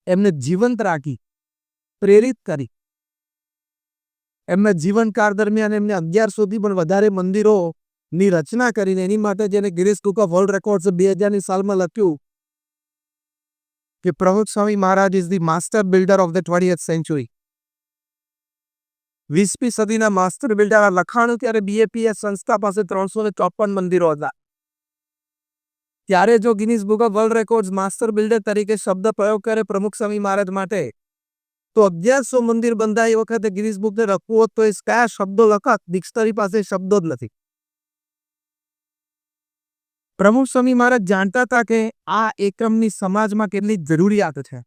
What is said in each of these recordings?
એમને જીવંત રાખી, પ્રેરિત કરી. એમના જીવનકાળ દરમિયાન એમને 1100 થી પણ વધારે મંદિરોની રચના કરીને એની માટે જેને Guinness Book of World Records 2000ની સાલમાં લખ્યું કે Pramukh Swami Maharaj is the master builder of the 20th century. 20મી સદીના માસ્ટર બિલ્ડર લખાણું ત્યારે બીએપીએસ સંસ્થા પાસે 354 મંદિરો હતા. ત્યારે જો Guinness Book of World records master builder તરીકે શબ્દ પ્રયોગ કરે પ્રમુખ સ્વામી મહારાજ માટે, તો 1100 મંદિર બંધાય એ વખતે ગિનિસ બુકને લખવું હોત તો એ કયા શબ્દો લખત? ડિક્શનરી પાસે શબ્દો જ નથી. પ્રમુખ સ્વામી મહારાજ જાણતા હતા કે આ એકમની સમાજમાં કેટલી જરૂરિયાત છે.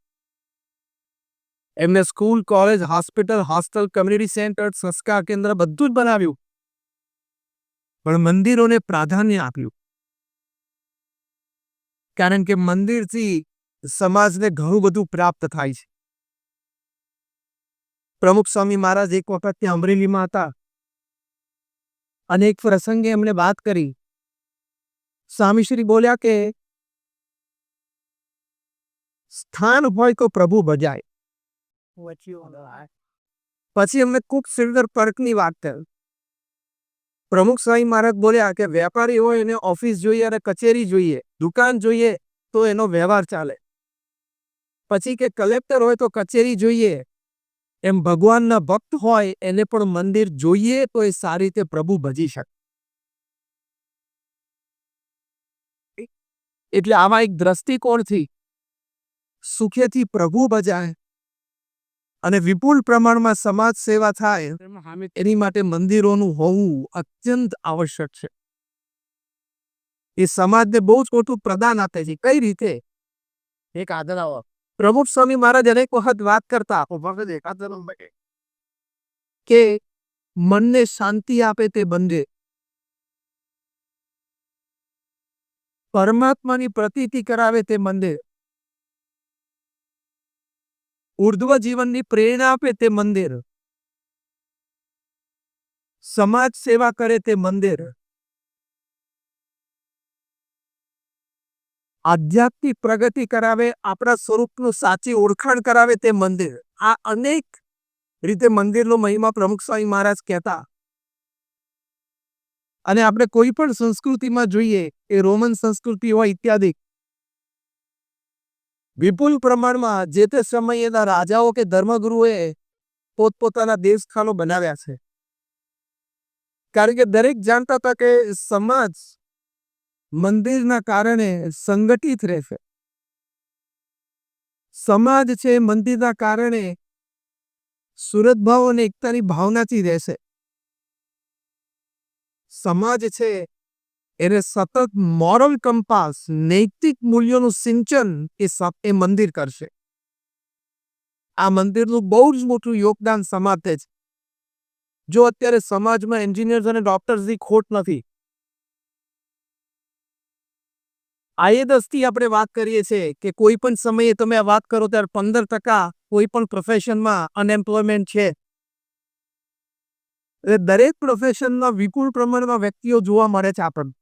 એમને school, college, hospital, hostel, community centre, સંસ્કાર કેન્દ્ર બધું જ બનાવ્યું, પણ મંદિરોને પ્રાધાન્ય આપ્યું. કારણ કે મંદિરથી સમાજને ઘણું બધું પ્રાપ્ત થાય છે. પ્રમુખ સ્વામી મહારાજ એક વખત ત્યાં અમરેલીમાં હતા અને એક પ્રસંગે એમણે વાત કરી. સ્વામીશ્રી બોલ્યા કે સ્થાન હોય તો પ્રભુ ભજાય. પછી એમને ખૂબ સુંદર તર્કની વાત કરી. પ્રમુખ સ્વામી મહારાજ બોલ્યા કે વેપારી હોય એને ઓફિસ જોઈએ અને કચેરી જોઈએ, દુકાન જોઈએ તો એનો વ્યવહાર ચાલે. પછી કે કલેક્ટર હોય તો કચેરી જોઈએ, એમ ભગવાનના ભક્ત હોય એને પણ મંદિર જોઈએ તો એ સારી રીતે પ્રભુ ભજી શકે. એટલે આવા એક દ્રષ્ટિકોણથી સુખેથી પ્રભુ ભજાય અને વિપુલ પ્રમાણમાં સમાજ સેવા થાય એની માટે મંદિરોનું હોવું અત્યંત આવશ્યક છે. એ સમાજને બહુ જ મોટું પ્રદાન આપે છે. કઈ રીતે? એક આદરાઓ પ્રમુખ સ્વામી મહારાજ અનેક વખત વાત કરતા કે મનને શાંતિ આપે તે બંધે, પરમાત્માની પ્રતીતિ કરાવે તે મંદિર, ઉર્ધ્વ જીવનની પ્રેરણા આપે તે મંદિર, સમાજ સેવા કરે તે મંદિર, આધ્યાત્મિક પ્રગતિ કરાવે, આપણા સ્વરૂપનું સાચી ઓળખાણ કરાવે તે મંદિર. આ અનેક રીતે મંદિરનો મહિમા પ્રમુખ સ્વામી મહારાજ કહેતા. અને આપણે કોઈ પણ સંસ્કૃતિમાં જોઈએ, એ રોમન સંસ્કૃતિ હોય ઇત્યાદિ, વિપુલ પ્રમાણમાં જે તે સમયના રાજાઓ કે ધર્મગુરુએ પોતપોતાના દેવસ્થાનો બનાવ્યા છે. કારણ કે દરેક જાણતા હતા કે સમાજ મંદિરના કારણે સંગઠિત રહેશે. સમાજ છે મંદિરના કારણે સુરતભાવ અને એકતાની ભાવનાથી રહેશે. સમાજ છે એને સતત મોરલ કંપાસ, નૈતિક મૂલ્યોનું સિંચન એ મંદિર કરશે. આ મંદિરનું બહુ જ મોટું યોગદાન સમાજ છે. જો અત્યારે સમાજમાં એન્જિનિયર્સ અને ડોક્ટર્સની ખોટ નથી, આઈએદસથી આપણે વાત કરીએ છીએ કે કોઈ પણ સમયે તમે આ વાત કરો ત્યારે 15% કોઈ પણ પ્રોફેશનમાં અનએમ્પ્લોયમેન્ટ છે. એટલે દરેક પ્રોફેશનમાં વિપુલ પ્રમાણમાં વ્યક્તિઓ જોવા મળે છે આપણને.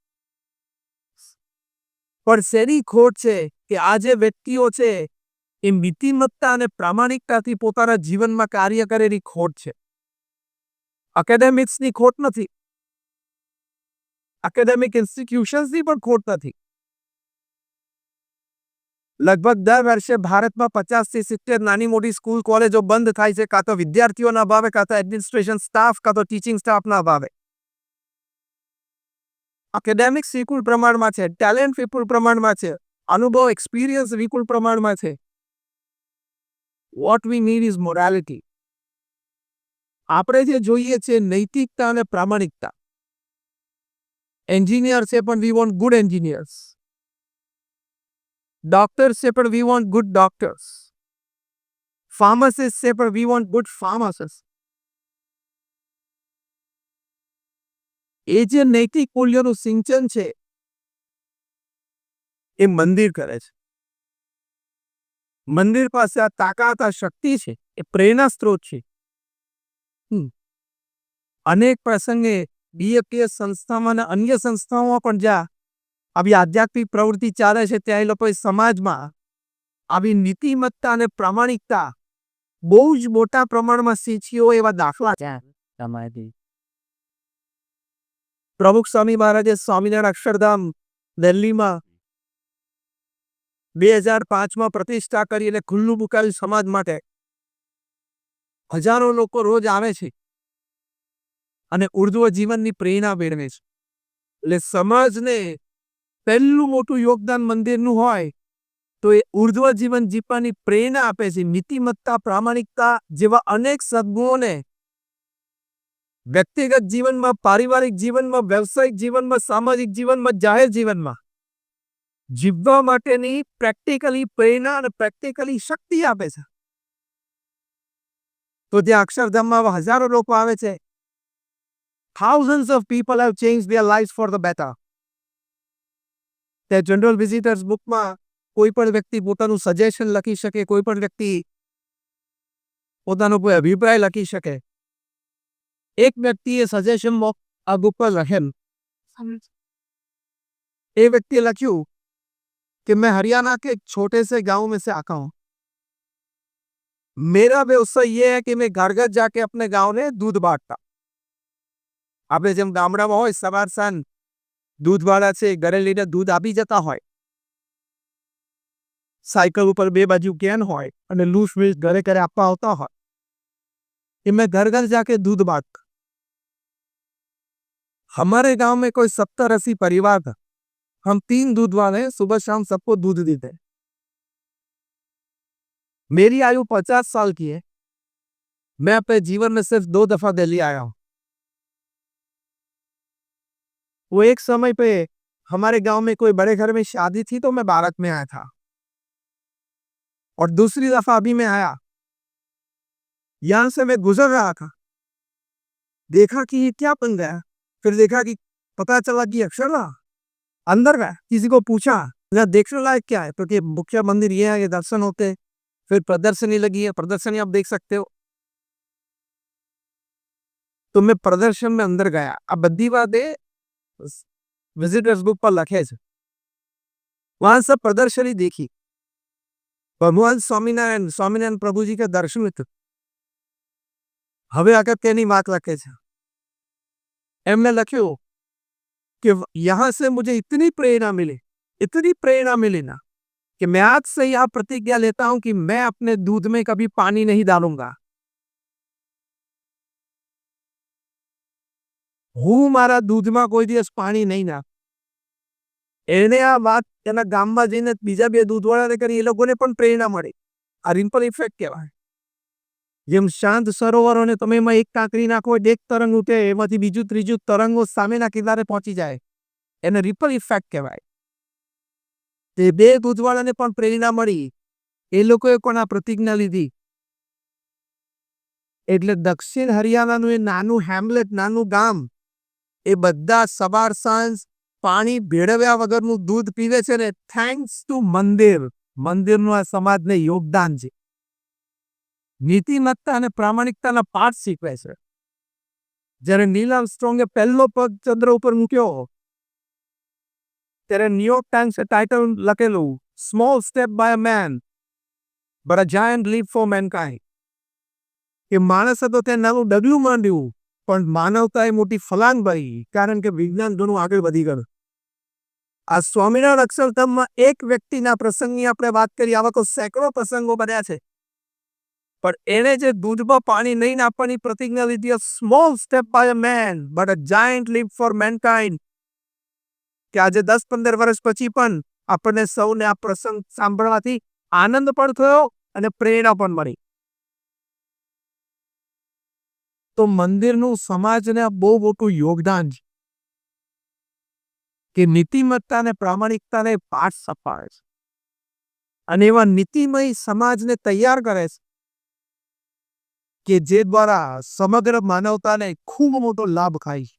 પણ શેની ખોટ છે કે આ જે વ્યક્તિઓ છે એ નીતિમત્તા અને પ્રામાણિકતાથી પોતાના જીવનમાં કાર્ય કરેલી ખોટ છે. એકેડેમિક્સની ખોટ નથી, એકેડેમિક ઇન્સ્ટિટ્યુશન્સની પણ ખોટ નથી. લગભગ દર વર્ષે ભારતમાં 50 થી 70 નાની મોટી સ્કૂલ કોલેજો બંધ થાય છે, કાં તો વિદ્યાર્થીઓના અભાવે, કાં તો એડમિનિસ્ટ્રેશન સ્ટાફ, કાં તો ટીચિંગ સ્ટાફના અભાવે. એકેડેમિક્સ વિપુલ પ્રમાણમાં છે, ટેલેન્ટ વિપુલ પ્રમાણમાં છે, અનુભવ એક્સપિરિયન્સ વિપુલ પ્રમાણમાં છે. What we need is morality. આપણે જે જોઈએ છે નૈતિકતા અને પ્રામાણિકતા. એન્જિનિયર છે પણ we want good engineers. Doctors છે પણ we want good doctors. Pharmacist છે પણ વી વોન્ટ ગુડ ફાર્માસિસ્ટ. એ જે નૈતિક મૂલ્યોનું સિંચન છે એ મંદિર કરે છે. મંદિર પાસે આ તાકાત, આ શક્તિ છે, એ પ્રેરણા સ્ત્રોત છે. અનેક પ્રસંગે બીએપીએસ સંસ્થામાં અને અન્ય સંસ્થાઓમાં પણ જ્યાં આવી આધ્યાત્મિક પ્રવૃત્તિ ચાલે છે ત્યાં એ લોકોએ સમાજમાં આવી નીતિમત્તા અને પ્રામાણિકતા બહુ જ મોટા પ્રમાણમાં શીખ્યો એવા દાખલા છે. પ્રમુખ સ્વામી મહારાજે સ્વામિનારાયણ અક્ષરધામ દિલ્હીમાં 2005માં પ્રતિષ્ઠા કરી અને ખુલ્લું મુકાયું સમાજ માટે. હજારો લોકો રોજ આવે છે અને ઉર્ધ્વ જીવનની પ્રેરણા મેળવે છે. એટલે સમાજને પહેલું મોટું યોગદાન મંદિરનું હોય તો એ ઉર્ધ્વ જીવન જીવવાની પ્રેરણા આપે છે. નીતિમત્તા, પ્રામાણિકતા જેવા અનેક સદ્ગુણોને વ્યક્તિગત જીવનમાં, પારિવારિક જીવનમાં, વ્યવસાયિક જીવનમાં, સામાજિક જીવનમાં, જાહેર જીવનમાં જીવવા માટેની પ્રેક્ટિકલી પ્રેરણા અને પ્રેક્ટિકલી શક્તિ આપે છે. તો ત્યાં અક્ષરધામમાં હજારો લોકો આવે છે. Thousands of people have changed their lives for the better. તે જનરલ વિઝિટર્સ બુકમાં કોઈ પણ વ્યક્તિ પોતાનું સજેશન લખી શકે, કોઈ પણ વ્યક્તિ પોતાનો કોઈ અભિપ્રાય લખી શકે. એક વ્યક્તિએ સજેશન આ બુક પર લખેલ. એ વ્યક્તિએ લખ્યું कि मैं हरियाणा के एक छोटे से गांव में से आता हूं. मेरा व्यवसाय ये है कि मैं घर घर जाके अपने गांव में दूध बांटता. આપણે જેમ ગામડામાં હોય સવાર સાંજ દૂધવાળા છે ઘરે લઈને દૂધ આપી જતા હોય, સાયકલ ઉપર બે બાજુ કેન હોય અને લૂસ વીસ ઘરે ઘરે આપવા આવતા હોય, कि मैं घर घर जाके दूध बांटता. हमारे गांव में कोई 70-80 परिवार था. हम 3 दूध वाले सुबह शाम सबको दूध देते. मेरी आयु 50 साल की है. मैं अपने जीवन में सिर्फ 2 दफा दिल्ली आया हूं. वो एक समय पे हमारे गांव में कोई बड़े घर में शादी थी तो मैं बारात में आया था, और दूसरी दफा अभी मैं आया. यहां से मैं गुजर रहा था, देखा कि ये क्या बन गया. फिर देखा कि पता चला कि अक्षरधाम. अंदर गया, किसी को पूछा देखने लायक क्या है, तो कि मुख्य मंदिर ये है, ये दर्शन होते हैं. फिर प्रदर्शनी लगी है, प्रदर्शनी आप देख सकते हो. तो मैं प्रदर्शन में अंदर गया. अब बद्दी बात है विजिटर्स बुक पर लखे है. वहां सब प्रदर्शनी देखी. भगवान स्वामीनारायण प्रभु जी के दर्शन थे. હવે અગત્યની વાત લખે છે. એમને લખ્યું कि यहां से मुझे इतनी प्रेरणा मिली ना कि मैं आज से यह प्रतिज्ञा लेता हूं कि मैं अपने दूध में कभी पानी नहीं डालूंगा. હું મારા દૂધમાં કોઈ દિવસ પાણી નહીં નાખ. એને આ વાત એના ગામમાં જઈને બીજા બે દૂધવાળાને કરી, એ લોકોને પણ પ્રેરણા મળે. આ રિમ્પલ ઇફેક્ટ કહેવાય. જેમ શાંત સરોવરોને તમે એમાં એક કાંકરી નાખો એક તરંગ ઉઠે, એમાંથી બીજું ત્રીજું તરંગો સામેના કિનારે પહોંચી જાય, એને રિપલ ઇફેક્ટ કહેવાય. તે બે દૂધવાળાને પણ પ્રેરણા મળી. એ લોકોએ પણ આ પ્રતિજ્ઞા લીધી. એટલે દક્ષિણ હરિયાણાનું એ નાનું હેમલેટ, નાનું ગામ, એ બધા સવાર સાંજ પાણી ભેળવ્યા વગરનું દૂધ પીવે છે ને થેન્ક્સ ટુ મંદિર. મંદિરનું આ સમાજને યોગદાન છે. નીતિમત્તા અને પ્રામાણિકતાના પાઠ શીખવે છે. જ્યારે નીલ આર્મસ્ટ્રોંગે પહેલો પગ ચંદ્ર ઉપર મૂક્યો ત્યારે ન્યુયોર્ક ટાઈમ્સે ટાઇટલ લખેલું, small step by a man but a giant leap for mankind. કે માણસે તો ત્યાં નાનું ડગલું માંડ્યું, પણ માનવતાએ મોટી ફલાંગ ભરી, કારણ કે વિજ્ઞાન ઘણું આગળ વધી ગયું. આ સ્વામિનારાયણ અક્ષરધામમાં એક વ્યક્તિના પ્રસંગની આપણે વાત કરી, આવા તો સેંકડો પ્રસંગો બન્યા છે. પણ એણે જે દૂધમાં પાણી નહીં નાખવાની પ્રતિજ્ઞા લીધી, small step by a man but a giant leap for mankind, કે આજે 10-15 વર્ષ પછી પણ આપણને સૌને આ પ્રસંગ સાંભળવાથી આનંદ પણ થયો અને પ્રેરણા પણ મળી. તો મંદિરનું સમાજને બહુ મોટું યોગદાન છે કે નીતિમત્તા અને પ્રામાણિકતાને પાઠ સપાવે છે અને એવા નીતિમય સમાજને તૈયાર કરે છે કે જે દ્વારા સમગ્ર માનવતાને ખૂબ મોટો લાભ થાય.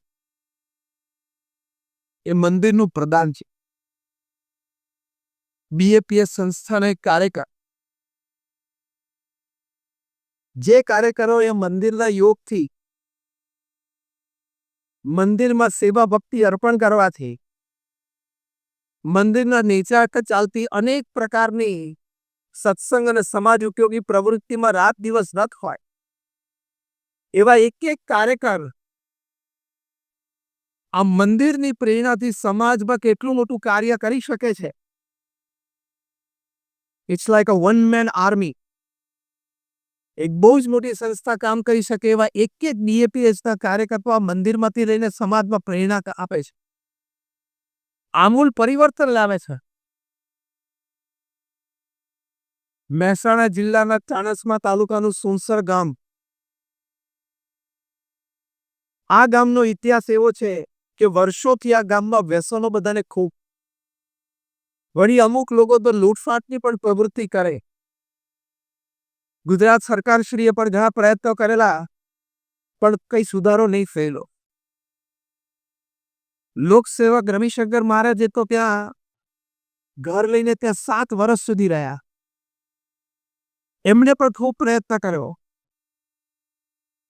એ મંદિરનું પ્રદાન છે. બીએપીએસ સંસ્થાના એક કાર્યકર, જે કાર્યકરો એ મંદિરના યોગથી, મંદિરમાં સેવા ભક્તિ અર્પણ કરવાથી, મંદિરના નીચે ચાલતી અનેક પ્રકારની સત્સંગ અને સમાજ ઉપયોગી પ્રવૃત્તિમાં રાત દિવસ રત હોય એવા એક એક કાર્યકર આ મંદિરની પ્રેરણાથી સમાજમાં કેટલું મોટું કાર્ય કરી શકે છે. It's like a one man army. એક બહુ જ મોટી સંસ્થા કામ કરી શકે એવા એક એક ડીએપીએસના કાર્યકર્તા આ મંદિરમાંથી લઈને સમાજમાં પ્રેરણા આપે છે, આમૂલ પરિવર્તન લાવે છે. મહેસાણા જિલ્લાના ચાણસ્મા તાલુકાનું સુનસર ગામ, આ ગામનો ઇતિહાસ એવો છે કે વર્ષોથી આ ગામમાં વ્યસનો બધાને ખૂબ, વળી અમુક લોકો તો લૂંટફાટની પણ પ્રવૃત્તિ કરે. ગુજરાત સરકારશ્રીએ પણ ઘણા પ્રયત્નો કરેલા, પણ કઈ સુધારો નહીં થયેલો. લોકસેવક રવિશંકર મહારાજે તો ત્યાં ઘર લઈને ત્યાં 7 વર્ષ સુધી રહ્યા. એમણે પણ ખૂબ પ્રયત્ન કર્યો,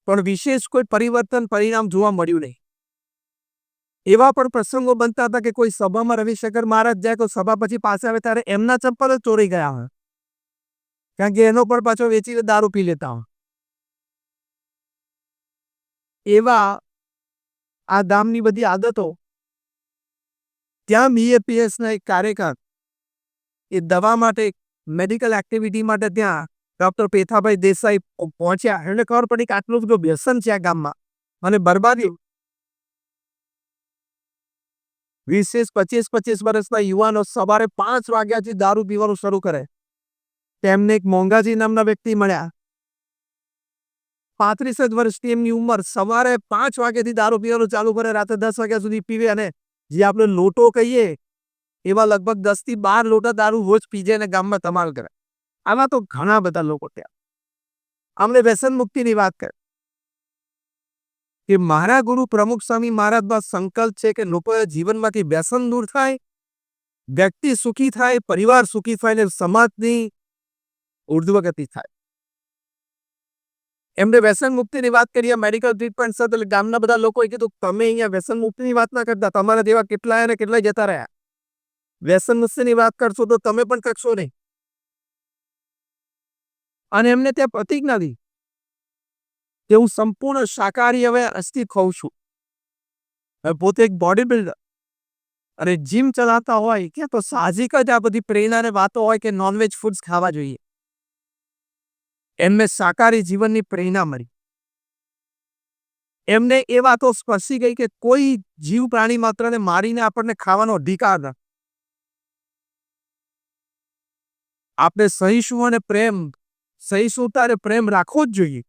પણ વિશેષ કોઈ પરિવર્તન પરિણામ જોવા મળ્યું નહીં. એવા પણ પ્રસંગો બનતા હતા કે કોઈ સભામાં રવિશંકર મહારાજ જાય તો સભા પછી પાસે આવે ત્યારે એમના ચંપલ જ ચોરી ગયા હોય, કારણ કે એનો પણ પાછો વેચીને દારૂ પી લેતા હોય. એવા આ ગામની બધી આદતો. ત્યાં બીએપીએસના એક કાર્યકર એ દવા માટે, મેડિકલ એક્ટિવિટી માટે ત્યાં ડૉક્ટર પેથાભાઈ દેસાઈ પહોંચ્યા. એમને ખબર પડી કે આટલું બધું વ્યસન છે આ ગામમાં અને બરબાદી. 20-25 વર્ષના યુવાનો સવારે 5 વાગ્યાથી દારૂ પીવાનું શરૂ કરે. તેમને એક મોંઘાજી નામના વ્યક્તિ મળ્યા, 35 જ વર્ષની એમની ઉંમર, સવારે 5 વાગ્યાથી દારૂ પીવાનું ચાલુ કરે, રાતે 10 વાગ્યા સુધી પીવે અને જે આપણે લોટો કહીએ એવા લગભગ 10 થી 12 લોટા દારૂ રોજ પીજે અને ગામમાં ધમાલ કરે. આમાં તો ઘણા બધા લોકો ત્યાં. અમને વ્યસન મુક્તિની વાત કરે કે મારા ગુરુ પ્રમુખ સ્વામી મહારાજનો સંકલ્પ છે કે લોકોએ જીવનમાંથી વ્યસન દૂર થાય, વ્યક્તિ સુખી થાય, પરિવાર સુખી થાય અને સમાજની ઉર્ધ્વગતિ થાય. એમને વ્યસન મુક્તિની વાત કરીએ, મેડિકલ ટ્રીટમેન્ટ સાથે, એટલે ગામના બધા લોકોએ કીધું તમે અહીંયા વ્યસન મુક્તિની વાત ના કરતા, તમારા જેવા કેટલાય અને કેટલાય જતા રહ્યા. વ્યસન મુક્તિની વાત કરશો તો તમે પણ કરશો નહીં. અને એમને ત્યાં પ્રતિજ્ઞા દી કે હું સંપૂર્ણ શાકાહારી હવે આજથી ખાઉં છું. પોતે એક બોડી બિલ્ડર અને જીમ ચલાવતા હોય કે તો સાહજિક જ આ બધી પ્રેરણાને વાતો હોય કે નોનવેજ ફૂડ્સ ખાવા જોઈએ. એમને શાકાહારી જીવનની પ્રેરણા મળી. એમને એ વાતો સ્પર્શી ગઈ કે કોઈ જીવ પ્રાણી માત્રને મારીને આપણને ખાવાનો અધિકાર નથી. આપણે સહિષ્ણુ અને પ્રેમ, સહિષ્ણુતા અને પ્રેમ રાખવો જ જોઈએ.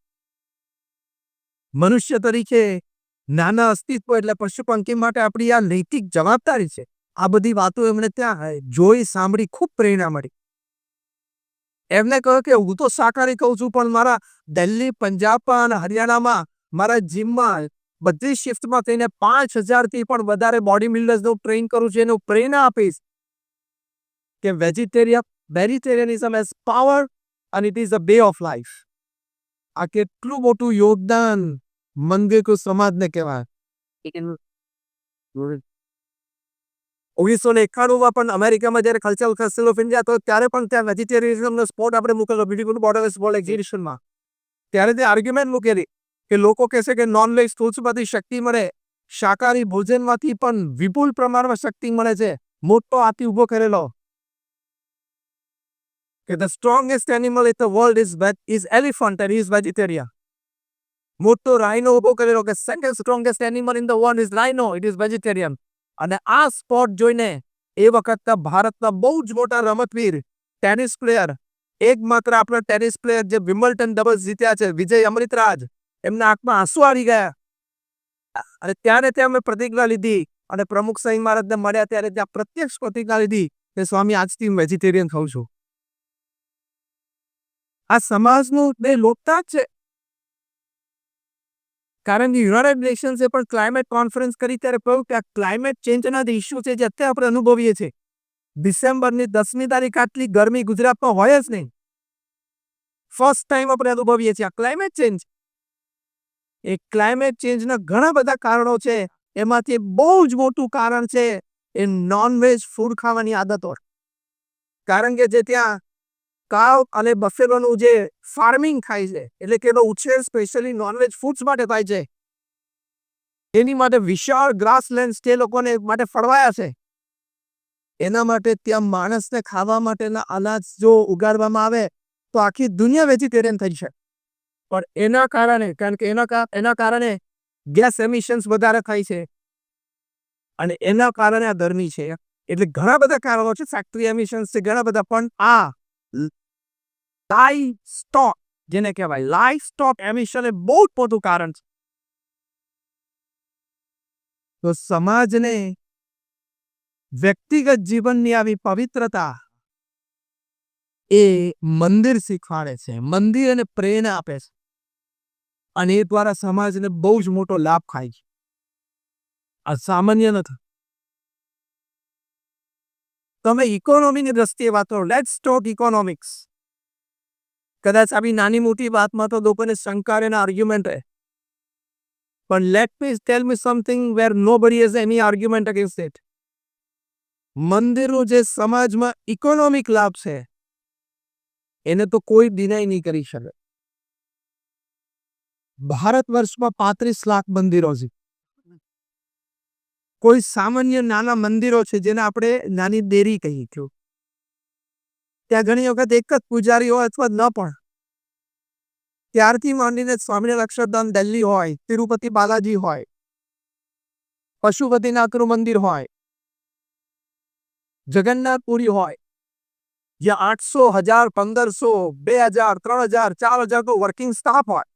મનુષ્ય તરીકે નાના અસ્તિત્વ એટલે પશુ પંખી માટે આપણી આ નૈતિક જવાબદારી છે. આ બધી વાતો એમણે ત્યાં જોઈ, સાંભળી, ખૂબ પ્રેરણા મળી. એમને કહ્યું કે હું તો શાકાહારી કહું છું, પણ મારા દિલ્હી, પંજાબમાં અને હરિયાણામાં મારા જીમમાં બધી શિફ્ટમાં થઈને 5000થી પણ વધારે બોડી બિલ્ડર્સને ટ્રેન કરું છું. એનું પ્રેરણા આપીશ કે વેજીટેરિયનિઝમ હેઝ પાવર અને it is a way of life. આ કેટલું મોટું યોગદાન મંદિર કો સમાજને કહેવાય. 1991માં પણ અમેરિકામાં જ્યારે કલ્ચરલ ફેસ્ટિવલ ઓફ ઇન્ડિયા હતો ત્યારે પણ ત્યાં વેજીટેરિયનિઝમનો સ્પોટ આપણે મૂકેલો બ્યુટીફુલ બોર્ડર સ્પોર્ટ એક્ઝિબિશનમાં. ત્યારે તે આર્ગ્યુમેન્ટ મૂકેલી કે લોકો કહેશે કે નોનવેજ ફૂડ્સમાંથી શક્તિ મળે, શાકાહારી ભોજનમાંથી પણ વિપુલ પ્રમાણમાં શક્તિ મળે છે. મોટો હાથી ઊભો કરેલો કે the strongest animal in the world is elephant and is vegetarian. મોટો રાઇનો ઊભો કરેલો કે second strongest animal in the world is રાઇનો, it is vegetarian. અને આ સ્પોટ જોઈને એ વખતના ભારતના બહુ જ મોટા રમતવીર, ટેનિસ પ્લેયર, એકમાત્ર આપણા ટેનિસ પ્લેયર જે વિમ્બલ્ટન ડબલ્સ જીત્યા છે, વિજય અમૃતરાજ, એમના આંખમાં આંસુ આવી ગયા. અને ત્યારે ત્યાં અમે પ્રતિજ્ઞા લીધી અને પ્રમુખ સ્વામી મહારાજને મળ્યા ત્યારે ત્યાં પ્રત્યક્ષ પ્રતિજ્ઞા લીધી કે સ્વામી આજથી હું વેજીટેરિયન ખાઉં છું. આ સમાજનું બે લોકતા છે. કારણ કે યુનાઇટેડ નેશન્સે પણ ક્લાઇમેટ કોન્ફરન્સ કરી ત્યારે કહ્યું કે આ ક્લાઇમેટ ચેન્જના જે ઇસ્યુ છે જે અત્યારે આપણે અનુભવીએ છીએ, ડિસેમ્બરની 10મી તારીખ આટલી ગરમી ગુજરાતમાં હોય જ નહીં. ફર્સ્ટ ટાઈમ આપણે અનુભવીએ છીએ આ ક્લાઇમેટ ચેન્જ. એ ક્લાઇમેટ ચેન્જના ઘણા બધા કારણો છે. એમાંથી બહુ જ મોટું કારણ છે એ નોનવેજ ફૂડ ખાવાની આદતો. કારણ કે જે ત્યાં કાવ અને બફેલોનું જે ફાર્મિંગ થાય છે, એટલે કે એનો ઉછેર સ્પેશિયલી નોનવેજ ફૂડ્સ માટે થાય છે, એની માટે વિશાળ ગ્રાસલેન્ડ્સ તે લોકોને માટે ફળવાયા છે. એના માટે ત્યાં માણસને ખાવા માટેના અનાજ જો ઉગાડવામાં આવે તો આખી દુનિયા વેજીટેરિયન થઈ છે. પણ એના કારણે, કારણ કે એના કારણે ગેસ એમિશન્સ વધારે થાય છે અને એના કારણે આ ગરમી છે. એટલે ઘણા બધા કારણો છે, ફેક્ટરી એમિશન્સ છે, ઘણા બધા. પણ આ લાઇવ સ્ટોક, જેને કહેવાય લાઇવ સ્ટોક એમિશન, એ બહુ જ મોટું કારણ છે. તો સમાજને વ્યક્તિગત જીવનની આવી પવિત્રતા એ મંદિર શીખવાડે છે, મંદિર એને પ્રેરણા આપે છે અને એ દ્વારા સમાજને બહુ જ મોટો લાભ થાય છે. આ સામાન્ય નથી. તમે ઇકોનોમીની દ્રષ્ટિએ વાત કરો, લેટ્સ ટોક ઇકોનોમિક્સ. કદાચ આવી નાની મોટી વાતમાં તો લોકોને શંકા અને આર્ગ્યુમેન્ટ રહે, પણ let me tell me something where nobody has any argument against it. મંદિરનો જે સમાજમાં ઇકોનોમિક લાભ છે એને તો કોઈ ડિનાય નહીં કરી શકે. ભારત વર્ષમાં 35 લાખ મંદિરો છે. કોઈ સામાન્ય નાના મંદિરો છે જેને આપણે નાની દેરી કહીએ છીએ, ત્યાં ઘણી વખત એક જ પૂજારી હોય અથવા ન પણ. ત્યારથી માંડીને સ્વામિનારાયણ અક્ષરધામ દિલ્હી હોય, તિરુપતિ બાલાજી હોય, પશુપતિનાથનું મંદિર હોય, જગન્નાથપુરી હોય, જ્યાં 800, 1000, 1500, 2000, 3000, 4000 તો વર્કિંગ સ્ટાફ હોય.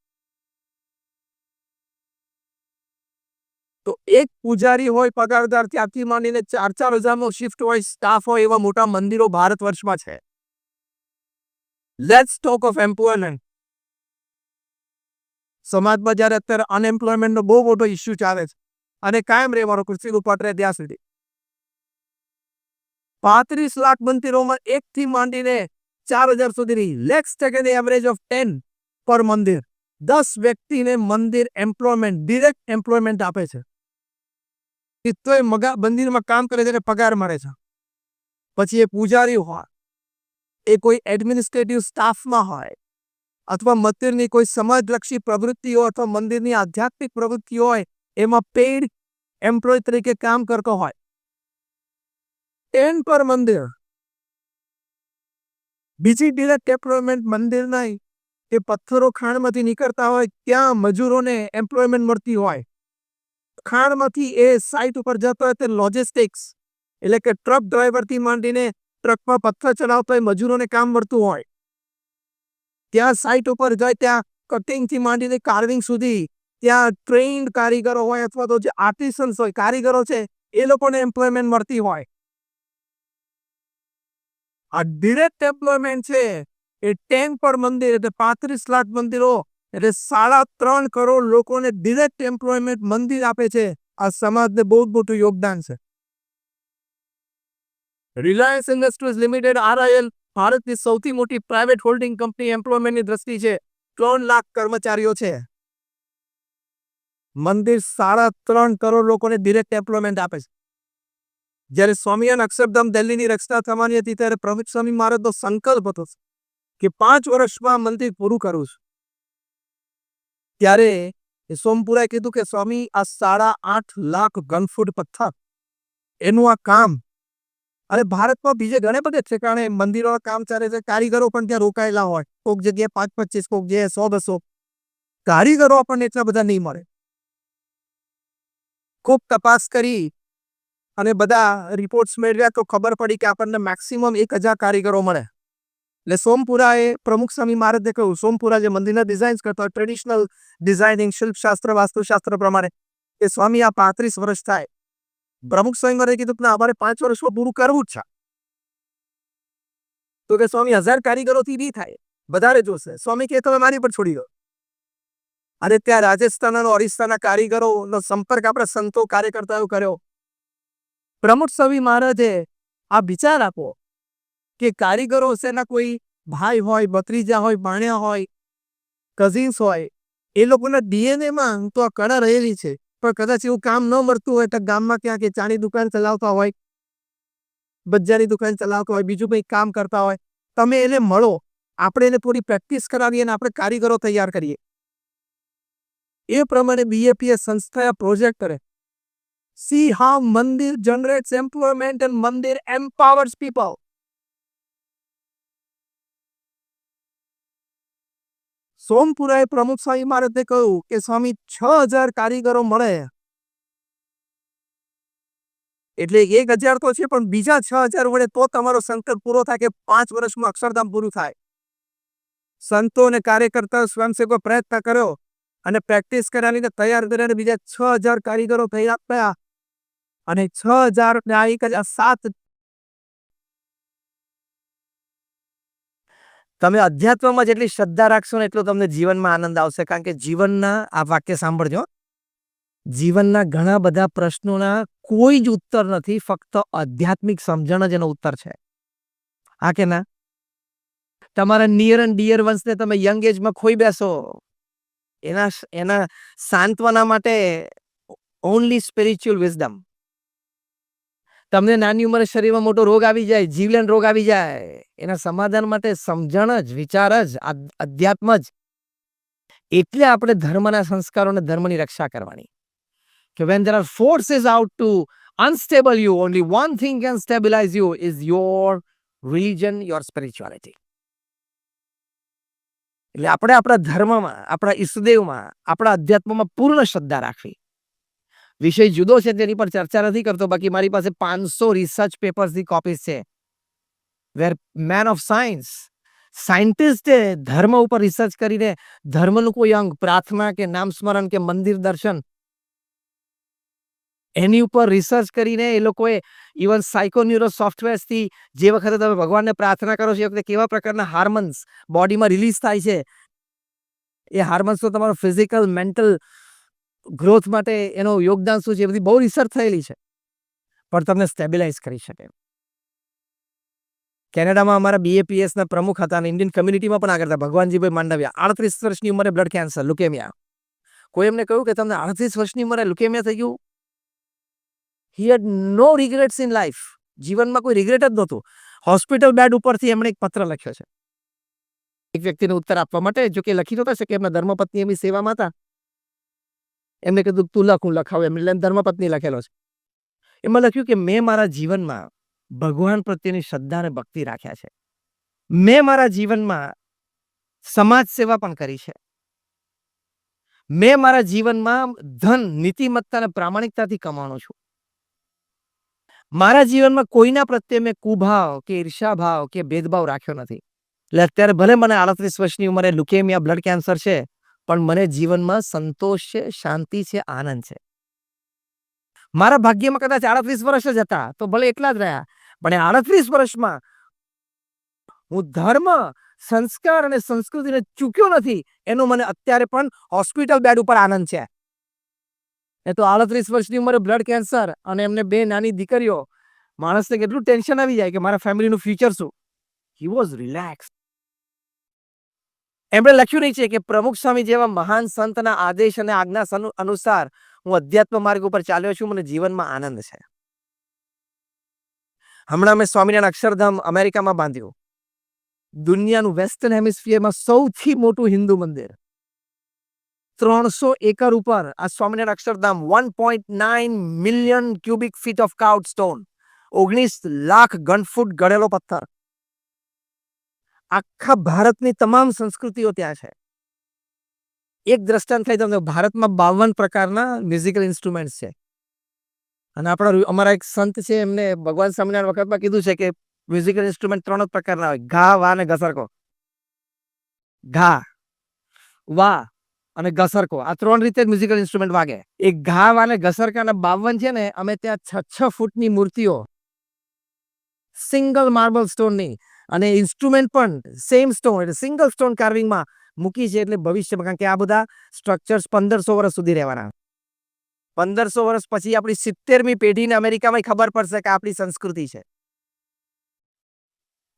તો એક પૂજારી હોય પગારદાર, ત્યાંથી માંડીને 4,000 શિફ્ટ હોય, સ્ટાફ હોય, એવા મોટા મંદિરો ભારત વર્ષમાં છે. Let's talk of employment. સમાજમાં જ્યારે અત્યારે અનએમ્પ્લોયમેન્ટનો બહુ મોટો ઇસ્યુ ચાલે છે અને કાયમ રહેવાનો, ખુરશી ઉપર રહે ત્યાં સુધી, 35 લાખ મંદિરોમાં એકથી માંડીને 4,000 સુધીની, let's take an average of 10 પર મંદિર. 10 વ્યક્તિને મંદિર એમ્પ્લોયમેન્ટ, ડિરેક્ટ એમ્પ્લોયમેન્ટ આપે છે. તો એ મંદિરમાં કામ કરે છે, પગાર મળે છે. પછી એ પૂજારી હોય, એ કોઈ એડમિનિસ્ટ્રેટિવ સ્ટાફમાં હોય, અથવા મંદિરની કોઈ સમાજલક્ષી પ્રવૃત્તિઓ અથવા મંદિરની આધ્યાત્મિક પ્રવૃત્તિઓ હોય, એમાં પેઇડ એમ્પ્લોય તરીકે કામ કરતો હોય. 10 પર મંદિર. બીજી ડિરેક્ટ એમ્પ્લોયમેન્ટ મંદિર નહીં, એ પથ્થરો ખાણમાંથી નીકળતા હોય ત્યાં મજૂરોને એમ્પ્લોયમેન્ટ મળતી હોય. ખાણમાંથી એ સાઇટ ઉપર જતો હોય તે લોજિસ્ટિક્સ, એટલે કે ટ્રક ડ્રાઈવરથી માંડીને ટ્રકમાં પથ્થર ચલાવતો હોય મજૂરોને કામ મળતું હોય. ત્યાં સાઇટ ઉપર જાય ત્યાં કટિંગથી માંડીને કાર્વિંગ સુધી ત્યાં ટ્રેન્ડ કારીગરો હોય, અથવા તો જે આર્ટિસન્સ હોય, કારીગરો છે, એ લોકોને એમ્પ્લોયમેન્ટ મળતી હોય. આ ડિરેક્ટ એમ્પ્લોયમેન્ટ છે એ 10 પર મંદિર, એટલે 35 લાખ મંદિરો, એટલે 3.5 કરોડ લોકોને ડિરેક્ટ એમ્પ્લોયમેન્ટ મંદિર આપે છે. આ સમાજને બહુ મોટું યોગદાન છે. રિલાયન્સ ઇન્ડસ્ટ્રીઝ લિમિટેડ RIL ભારતની સૌથી મોટી પ્રાઇવેટ હોલ્ડિંગ કંપની એમ્પ્લોયમેન્ટની દ્રષ્ટિ છે. 3 લાખ કર્મચારીઓ છે. મંદિર 3.5 કરોડ લોકોને ડિરેક્ટ એમ્પ્લોયમેન્ટ આપે છે. જ્યારે સ્વામિનારાયણ અક્ષરધામ દિલ્હીની રચના થવાની હતી ત્યારે પ્રમુખ સ્વામી મહારાજનો સંકલ્પ હતો કે 5 વર્ષમાં મંદિર પૂરું કરવું છે. ત્યારે સોમપુરાએ કીધું કે સ્વામી, આ 8.5 લાખ ઘનફૂટ પથ્થર, એનું આ કામ, અને ભારતમાં બીજે ઘણે બધે ઠેકાણે મંદિરોના કામ ચાલે છે, કારીગરો પણ ત્યાં રોકાયેલા હોય, કોઈક જગ્યાએ 5-25, કોઈક જગ્યાએ 100-200. કારીગરો આપણને એટલા બધા નહીં મળે. ખૂબ તપાસ કરી અને બધા રિપોર્ટ્સ મેળવ્યા તો ખબર પડી કે આપણને મેક્સિમમ 1,000 કારીગરો મળે. એટલે સોમપુરાએ પ્રમુખ સ્વામી મહારાજને કહ્યું, સોમપુરા જે મંદિરના ડિઝાઇન્સ કરતા હોય, ટ્રેડિશનલ ડિઝાઇનિંગ, શિલ્પશાસ્ત્ર, વાસ્તુશાસ્ત્ર પ્રમાણે, કે સ્વામી આ 35 વર્ષ થાય. પ્રમુખ સ્વામી મહારાજે કીધું કે અમારે 5 વર્ષમાં પૂરું કરવું જ છે. તો કે સ્વામી 1000 કારીગરોથી નહીં થાય, વધારે જોશે. સ્વામી કહે તમે મારી પર છોડી દો. અને ત્યાં રાજસ્થાન અને ઓરિસ્સાના કારીગરોનો સંપર્ક આપણે સંતો કાર્યકર્તાઓ કર્યો. પ્રમુખ સ્વામી મહારાજે આ વિચાર આપો કે કારીગરો શેના કોઈ ભાઈ હોય, ભત્રીજા હોય, ભાણ્યા હોય, કઝિન્સ હોય, એ લોકોના DNA માં તો આ કળા રહેલી છે. પણ કદાચ એવું કામ ન મળતું હોય તો ગામમાં ક્યાં કે ચાની દુકાન ચલાવતા હોય, ભજીયાની દુકાન ચલાવતા હોય, બીજું કંઈ કામ કરતા હોય, તમે એને મળો, આપણે એને થોડી પ્રેક્ટિસ કરાવીએ અને આપણે કારીગરો તૈયાર કરીએ. એ પ્રમાણે બીએપીએસ સંસ્થા પ્રોજેક્ટ કરે. સી હાઉ મંદિર જનરેટ્સ એમ્પ્લોયમેન્ટ એન્ડ મંદિર એમ્પાવર્સ પીપલ. સોમપુરાએ પ્રમુખ સ્વામી મહારાજને કહ્યું કે સ્વામી 6,000 કારીગરો મળે એટલે 1,000 તો છે, પણ બીજા 6,000 વડે તો તમારો સંકલ્પ પૂરો થાય કે 5 વર્ષમાં અક્ષરધામ પૂરું થાય. સંતો અને કાર્યકર્તાઓ સ્વયંસેવકો પ્રયત્ન કર્યો અને પ્રેક્ટિસ કરાવીને તૈયાર કરીને બીજા 6,000 કારીગરો તૈયાર થયા અને 6,000 ને 1,007. તમે અધ્યાત્મમાં જેટલી શ્રદ્ધા રાખશો ને એટલો તમને જીવનમાં આનંદ આવશે. કારણ કે જીવનના, આ વાક્ય સાંભળજો, જીવનના ઘણા બધા પ્રશ્નોના કોઈ જ ઉત્તર નથી, ફક્ત આધ્યાત્મિક સમજણ જ એનો ઉત્તર છે. હા કે ના? તમારા નિયર એન્ડ ડિયર વંશને તમે યંગ એજમાં ખોઈ બેસો, એના સાંત્વના માટે ઓનલી સ્પિરિચ્યુઅલ વિઝડમ. તમને નાની ઉંમરે શરીરમાં મોટો રોગ આવી જાય, જીવલેણ રોગ આવી જાય, એના સમાધાન માટે સમજણ જ, વિચાર જ, અધ્યાત્મ જ. એટલે આપણે ધર્મના સંસ્કારોને ધર્મની રક્ષા કરવાની. કે when there are forces out to unstable you, only one thing can stabilize you is your religion, your spirituality. એટલે આપણે આપણા ધર્મમાં, આપણા ઈષ્ટદેવમાં, આપણા અધ્યાત્મમાં પૂર્ણ શ્રદ્ધા રાખવી. વિષય જુદો છે, તેની પર ચર્ચા નથી કરતો. બાકી મારી પાસે 500 રિસર્ચ પેપર્સની કોપીઝ છે. વેર મેન ઓફ સાયન્સ, સાયન્ટિસ્ટે ધર્મ ઉપર રિસર્ચ કરીને ધર્મનું કોઈ અંગ, પ્રાર્થના કે નામ સ્મરણ કે મંદિર દર્શન, એની ઉપર રિસર્ચ કરીને એ લોકોએ ઇવન સાયકોન્યુરો સોફ્ટવેર્સથી જે વખતે તમે ભગવાનને પ્રાર્થના કરો છો એ વખતે કેવા પ્રકારના હાર્મોન્સ બોડીમાં રિલીઝ થાય છે, એ હાર્મોન્સ તો તમારો ફિઝિકલ, મેન્ટલ ગ્રોથ માટે એનો યોગદાન શું છે, એ બધી બહુ રિસર્ચ થયેલી છે, પણ તમને સ્ટેબિલાઇઝ કરી શકે. કેનેડામાં અમારા બીએપીએસના પ્રમુખ હતા અને ઇન્ડિયન કમ્યુનિટીમાં પણ આગળ હતા, ભગવાનજીભાઈ માંડવિયા. 38 વર્ષની ઉંમરે બ્લડ કેન્સર, લ્યુકેમિયા. કોઈ એમને કહ્યું કે તમને 38 વર્ષની ઉંમરે લ્યુકેમિયા થઈ ગયું? He had no regrets in life. જીવનમાં કોઈ રિગ્રેટ જ નહોતું. હોસ્પિટલ બેડ ઉપરથી એમણે એક પત્ર લખ્યો છે એક વ્યક્તિને ઉત્તર આપવા માટે. જો કે લખી નહોતા શકે, એમના ધર્મપત્ની એમની સેવામાં હતા. એમને કીધું તું લખ, હું લખાવું. એમને ધર્મપત્ની લખેલો છે. એમાં લખ્યું કે મેં મારા જીવનમાં ભગવાન પ્રત્યેની શ્રદ્ધા અને ભક્તિ રાખ્યા છે. મેં મારા જીવનમાં સમાજ સેવા પણ કરી છે. મેં મારા જીવનમાં ધન, નીતિમત્તા અને પ્રામાણિકતાથી કમાણો છું. મારા જીવનમાં કોઈના પ્રત્યે મેં કુભાવ કે ઈર્ષાભાવ કે ભેદભાવ રાખ્યો નથી. એટલે અત્યારે ભલે મને 38 વર્ષની ઉંમરે લ્યુકેમિયા, બ્લડ કેન્સર છે, પણ મને જીવનમાં સંતોષ છે, શાંતિ છે, આનંદ છે. મારા ભાગ્યમાં કદાચ 38 વર્ષ જ હતા તો ભલે એટલા જ રહ્યા, પણ 38 વર્ષમાં હું ધર્મ, સંસ્કાર અને સંસ્કૃતિને ચૂક્યો નથી, એનો મને અત્યારે પણ હોસ્પિટલ બેડ ઉપર આનંદ છે. એ તો 38 વર્ષની ઉંમરે બ્લડ કેન્સર અને એમને 2 નાની દીકરીઓ, માણસને કેટલું ટેન્શન આવી જાય કે મારા ફેમિલીનું ફ્યુચર શું. He was relax. એમણે લખ્યું નહીં છે કે પ્રમુખ સ્વામી જેવા મહાન સંતના આદેશ અને આજ્ઞા અનુસાર હું અધ્યાત્મ માર્ગ ઉપર ચાલ્યો છું, મને જીવનમાં આનંદ છે. હમણાં મેં સ્વામિનારાયણ અક્ષરધામ અમેરિકામાં બાંધ્યું. દુનિયાનું વેસ્ટર્ન હેમિસ્ફિયરમાં સૌથી મોટું હિન્દુ મંદિર. 300 એકર ઉપર આ Swaminarayan Akshardham. 1.9 million cubic feet of carved stone, 19 lakh ઘનફૂટ ગળેલો પથ્થર. આખા ભારતની તમામ સંસ્કૃતિઓ ત્યાં છે. એક દ્રષ્ટાંત થાય તમને, ભારતમાં 52 પ્રકારના મ્યુઝિકલ ઇન્સ્ટ્રુમેન્ટ્સ છે. અને અમારા એક સંત છે, એમને ભગવાન સ્વામિનારાયણ વખતમાં કીધું છે કે મ્યુઝિકલ ઇન્સ્ટ્રુમેન્ટ 3 જ પ્રકારના હોય: ઘા, વા અને ઘસરકો. ઘા, વા અને ઘસરકો, આ 3 રીતે મ્યુઝિકલ ઇન્સ્ટ્રુમેન્ટ વાગે. એક ઘા, વા અને ઘસરકાના 52 છે ને, અમે ત્યાં 6 ફૂટની મૂર્તિઓ, સિંગલ માર્બલ સ્ટોનની, અને ઇન્સ્ટ્રુમેન્ટ પણ સેમ સ્ટોન, એટલે સિંગલ સ્ટોન કાર્વિંગમાં મૂકી છે. એટલે ભવિષ્યમાં, કારણ કે આ બધા સ્ટ્રક્ચર્સ 1500 વર્ષ સુધી રહેવાના. 1500 વર્ષ પછી આપણી 70મી પેઢીને અમેરિકામાં ખબર પડશે કે આપણી સંસ્કૃતિ છે.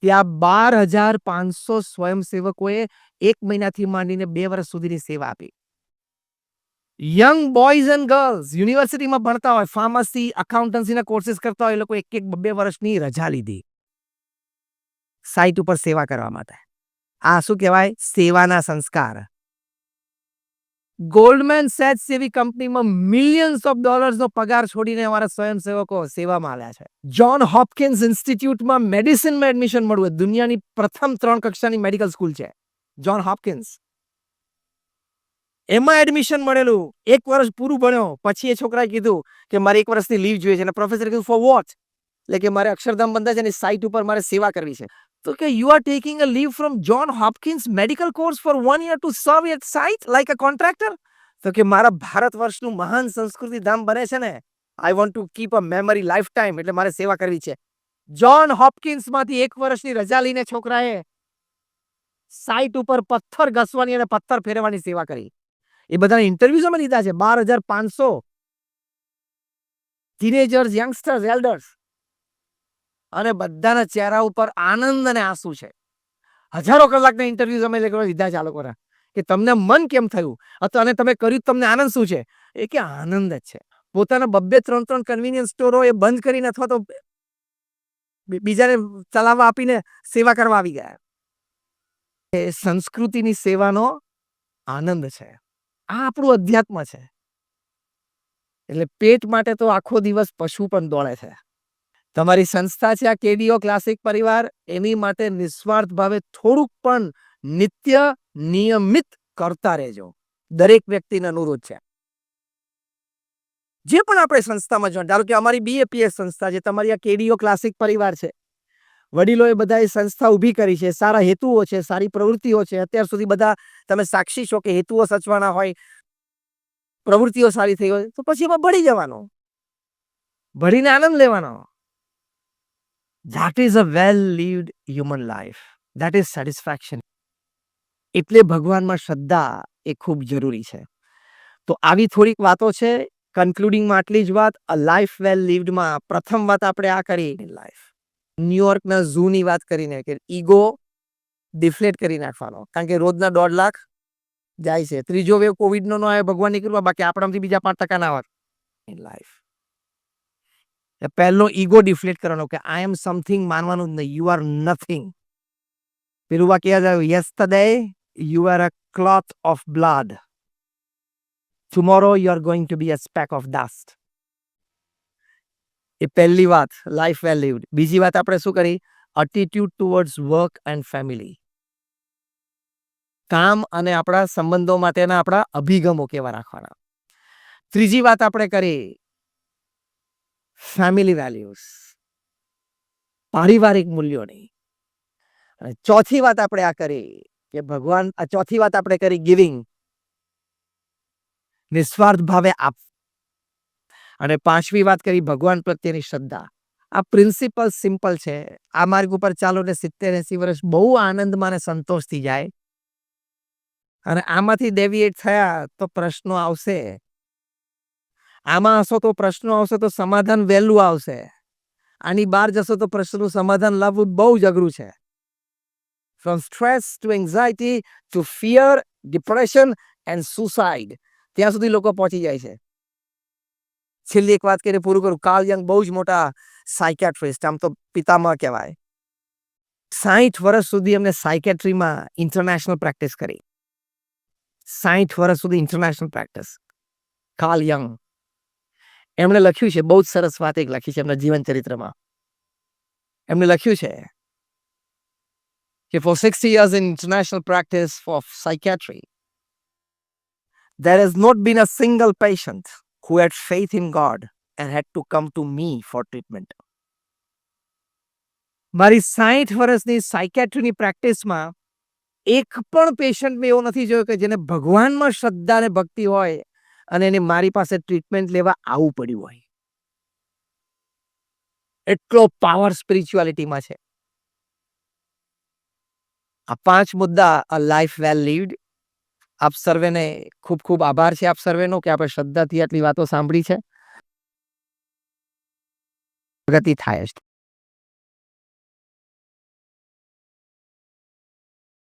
ત્યાં 12,500 સ્વયંસેવકોએ 1 મહિનાથી માંડીને 2 વર્ષ સુધીની સેવા આપી. યંગ બોયઝ એન્ડ ગર્લ્સ યુનિવર્સિટીમાં ભણતા હોય, ફાર્મસી, અકાઉન્ટન્સીના કોર્સીસ કરતા હોય, એ લોકો 1-2 વર્ષની રજા લીધી. સાઇટ ઉપર સેવા કરવા માટે. આ શું કહેવાય? સેવાના સંસ્કાર. ગોલ્ડમેન સેચ્સ જેવી કંપનીમાં મિલિયન્સ ઓફ ડોલર્સનો પગાર છોડીને અમારા સ્વયંસેવકો સેવામાં આવ્યા છે. જ્હોન હોપકિન્સ ઇન્સ્ટિટ્યૂટમાં મેડિસિનમાં એડમિશન મળવું દુનિયાની પ્રથમ 3 કક્ષાની મેડિકલ સ્કૂલ છે. John Hopkins. એમાં એડમિશન મળેલું. 1 વર્ષ પૂરું ભણ્યો પછી એ છોકરાએ કીધું કે મારે 1 વર્ષની લીવ જોઈએ છે અને પ્રોફેસરે કીધું ફોર વોટ? એટલે કે મારે અક્ષરધામ બંધાય છે અને સાઇટ ઉપર મારે સેવા કરવી છે. તો કે you are taking a leave from John Hopkins medical course for 1 year to serve at site like a contractor? તો કે મારા ભારત વર્ષનું મહાન સંસ્કૃતિ ધામ બને છે ને, I want to keep a memory life time, એટલે મારે સેવા કરવી છે. જ્હોન હોપકિન્સમાંથી 1 વર્ષની રજા લઈને છોકરાએ સાઇટ ઉપર પથ્થર ઘસવાની અને પથ્થર ફેરવવાની સેવા કરી. એ બધાના ઇન્ટરવ્યુઝ અમે લીધા છે. 12,500 ટીનેજર્સ, યંગસ્ટર્સ, એલ્ડર્સ, અને બધાના ચહેરા ઉપર આનંદ અને આંસુ છે. હજારો કલાકના ઇન્ટરવ્યુઝ અમે લીધા છે આ લોકોના, કે તમને મન કેમ થયું અથવા અને તમે કર્યું તમને આનંદ શું છે? એ કે આનંદ જ છે. પોતાના 2-3 કન્વીનિયન્સ સ્ટોરો એ બંધ કરીને અથવા તો બીજાને ચલાવવા આપીને સેવા કરવા આવી ગયા. એ સંસ્કૃતિની સેવાનો આનંદ છે. આ આપણું અધ્યાત્મ છે. એટલે પેટ માટે તો આખો દિવસ પશુ પણ દોડે છે. તમારી સંસ્થા છે આ કેડીઓ ક્લાસિક પરિવાર, એની માટે નિસ્વાર્થ ભાવે થોડુંક પણ નિત્ય નિયમિત કરતા રહેજો. દરેક વ્યક્તિને અનુરોધ છે. જે પણ આપણે સંસ્થામાં જોઈન, ધારો કે અમારી બીએપીએસ સંસ્થા છે, તમારી આ કેડીઓ ક્લાસિક પરિવાર છે, વડીલોએ બધાએ સંસ્થા ઊભી કરી છે, સારા હેતુઓ છે, સારી પ્રવૃત્તિઓ છે. અત્યાર સુધી બધા તમે સાક્ષી છો કે હેતુઓ સચવાના હોય, પ્રવૃત્તિઓ સારી થઈ હોય, તો પછી એમાં ભળી જવાનો, ભળીને આનંદ લેવાનો. That is a well lived human life. That is satisfaction. એટલે ભગવાનમાં શ્રદ્ધા એ ખૂબ જરૂરી છે. તો આવી થોડીક વાતો છે. કન્ક્લુડિંગમાં આટલી જ વાત. અ લાઈફ વેલ લીવડમાં પ્રથમ વાત આપણે આ કરી, લાઈફ ન્યુયોર્કના ઝૂની વાત કરીને કે ઈગો ડિફ્લેટ કરી નાખવાનો, કારણ કે રોજના 1.5 લાખ જાય છે. ત્રીજો વેવ કોવિડનો ન આવે, ભગવાનની કૃપા, બાકી આપણામાંથી બીજા 5% ના આવે લાઈફ. પહેલો ઈગો ડિફ્લેટ કરવાનો કે આઈ એમ સમથિંગ માનવાનું જ નહીં. You are nothing. પેલું વાક્ય યાદ આવ્યું, yesterday you are a clot of blood, tomorrow you are going to be a speck of dust. એ પહેલી વાત, લાઈફ વેલ લીવડ. બીજી વાત આપણે શું કરી? Attitude towards work and family. કામ અને આપણા સંબંધો માટેના આપણા અભિગમો કેવા રાખવાના. ત્રીજી વાત આપણે કરી ફેમિલી વેલ્યુઝ, પારિવારિક મૂલ્યોની. અને ચોથી વાત આપણે આ કરી કે ભગવાન, આ ચોથી વાત આપણે કરી ગિવિંગ, નિસ્વાર્થ ભાવે આપ. અને પાંચમી વાત કરી ભગવાન પ્રત્યેની શ્રદ્ધા. આ પ્રિન્સિપલ સિમ્પલ છે. આ માર્ગ ઉપર ચાલો ને 70-80 વર્ષ બહુ આનંદમાં અને સંતોષથી જાય. અને આમાંથી ડેવિએટ થયા તો પ્રશ્નો આવશે. આમાં હશો તો પ્રશ્નો આવશે, તો સમાધાન વહેલું આવશે. આની બહાર જશો તો પ્રશ્નનું સમાધાન લાવવું બહુ જ અઘરું છે. From stress to anxiety to fear, depression and suicide, ત્યાં સુધી લોકો પહોંચી જાય છે. છેલ્લી એક વાત કરીને પૂરું કરું. કાર્લ યંગ બહુ જ મોટા સાયકેટ્રિસ્ટ, આમ તો પિતામહ કહેવાય. 60 વર્ષ સુધી એમને સાયકેટ્રીમાં ઇન્ટરનેશનલ પ્રેક્ટિસ કરી. 60 વર્ષ સુધી ઇન્ટરનેશનલ પ્રેક્ટિસ. કાર્લ યંગ એમણે લખ્યું છે, બહુ જ સરસ વાત એક લખી છે એમના જીવન ચરિત્રમાં. એમણે લખ્યું છે કે for 60 years in international practice for psychiatry, there has not been a single patient who had faith in God and had to come to me for treatment. મારી 60 વર્ષની સાયકેટ્રીની પ્રેક્ટિસમાં એક પણ પેશન્ટ મેં એવો નથી જોયો કે જેને ભગવાનમાં શ્રદ્ધા અને ભક્તિ હોય અને એને મારી પાસે ટ્રીટમેન્ટ લેવા આવવું પડ્યું હોય. એટલો પાવર સ્પિરિચ્યુઆલિટીમાં છે. આ 5 મુદ્દા, અ લાઈફ વેલ લીવડ. આપ સર્વેને ખૂબ ખૂબ આભાર છે આપ સર્વેનો કે આપણે શ્રદ્ધાથી આટલી વાતો સાંભળી છે. પ્રગતિ થાય છે.